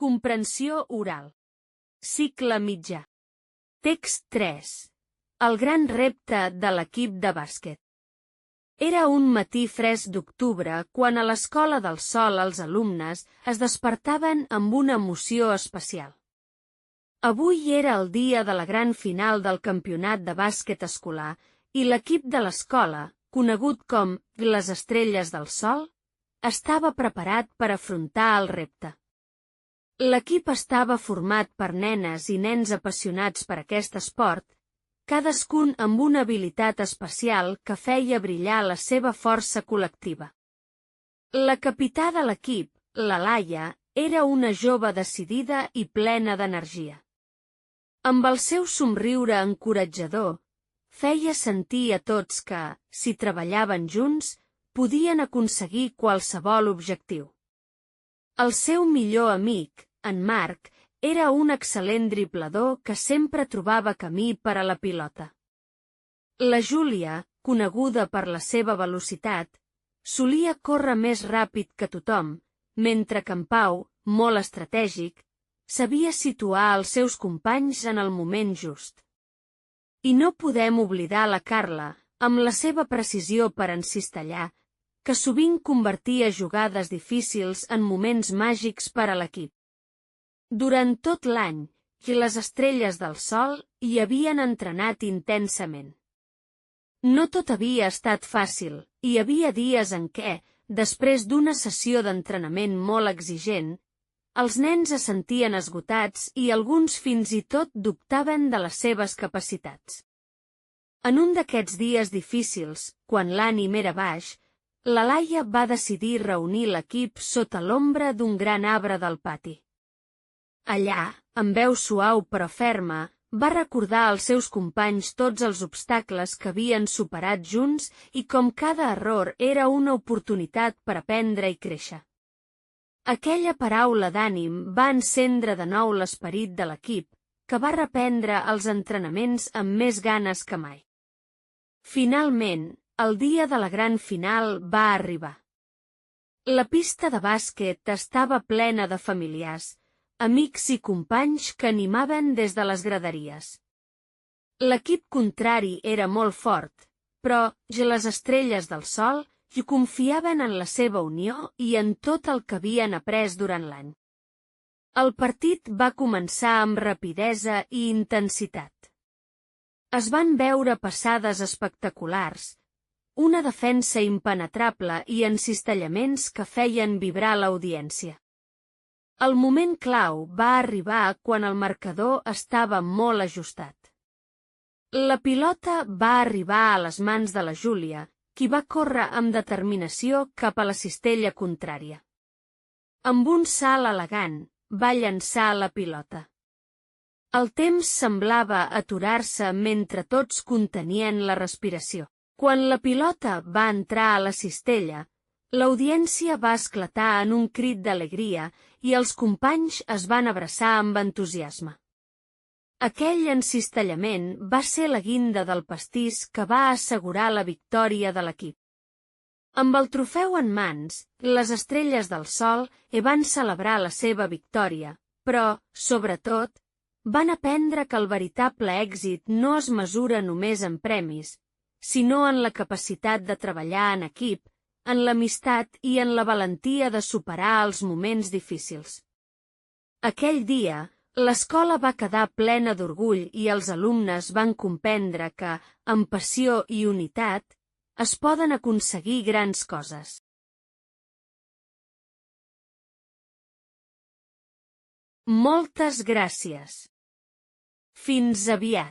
Comprensió oral. Cicle mitjà. Text 3. El gran repte de l'equip de bàsquet. Era un matí fresc d'octubre quan a l'Escola del Sol els alumnes es despertaven amb una emoció especial. Avui era el dia de la gran final del campionat de bàsquet escolar i l'equip de l'escola, conegut com les Estrelles del Sol, estava preparat per afrontar el repte. L'equip estava format per nenes i nens apassionats per aquest esport, cadascun amb una habilitat especial que feia brillar la seva força col·lectiva. La capità de l'equip, la Laia, era una jove decidida i plena d'energia. Amb el seu somriure encoratjador, feia sentir a tots que, si treballaven junts, podien aconseguir qualsevol objectiu. El seu millor amic, en Marc, era un excel·lent driblador que sempre trobava camí per a la pilota. La Júlia, coneguda per la seva velocitat, solia córrer més ràpid que tothom, mentre que en Pau, molt estratègic, sabia situar els seus companys en el moment just. I no podem oblidar la Carla, amb la seva precisió per encistellar, que sovint convertia jugades difícils en moments màgics per a l'equip. Durant tot l'any, les Estrelles del Sol hi havien entrenat intensament. No tot havia estat fàcil, hi havia dies en què, després d'una sessió d'entrenament molt exigent, els nens es sentien esgotats i alguns fins i tot dubtaven de les seves capacitats. En un d'aquests dies difícils, quan l'ànim era baix, la Laia va decidir reunir l'equip sota l'ombra d'un gran arbre del pati. Allà, amb veu suau però ferma, va recordar als seus companys tots els obstacles que havien superat junts i com cada error era una oportunitat per aprendre i créixer. Aquella paraula d'ànim va encendre de nou l'esperit de l'equip, que va reprendre els entrenaments amb més ganes que mai. Finalment, el dia de la gran final va arribar. La pista de bàsquet estava plena de familiars, amics i companys que animaven des de les graderies. L'equip contrari era molt fort, però les Estrelles del Sol hi confiaven en la seva unió i en tot el que havien après durant l'any. El partit va començar amb rapidesa i intensitat. Es van veure passades espectaculars, una defensa impenetrable i encistellaments que feien vibrar l'audiència. El moment clau va arribar quan el marcador estava molt ajustat. La pilota va arribar a les mans de la Júlia, qui va córrer amb determinació cap a la cistella contrària. Amb un salt elegant, va llançar la pilota. El temps semblava aturar-se mentre tots contenien la respiració. Quan la pilota va entrar a la cistella, l'audiència va esclatar en un crit d'alegria i els companys es van abraçar amb entusiasme. Aquell encistellament va ser la guinda del pastís que va assegurar la victòria de l'equip. Amb el trofeu en mans, les Estrelles del Sol van celebrar la seva victòria, però, sobretot, van aprendre que el veritable èxit no es mesura només en premis, sinó en la capacitat de treballar en equip, en l'amistat i en la valentia de superar els moments difícils. Aquell dia, l'escola va quedar plena d'orgull i els alumnes van comprendre que, amb passió i unitat, es poden aconseguir grans coses. Moltes gràcies. Fins aviat.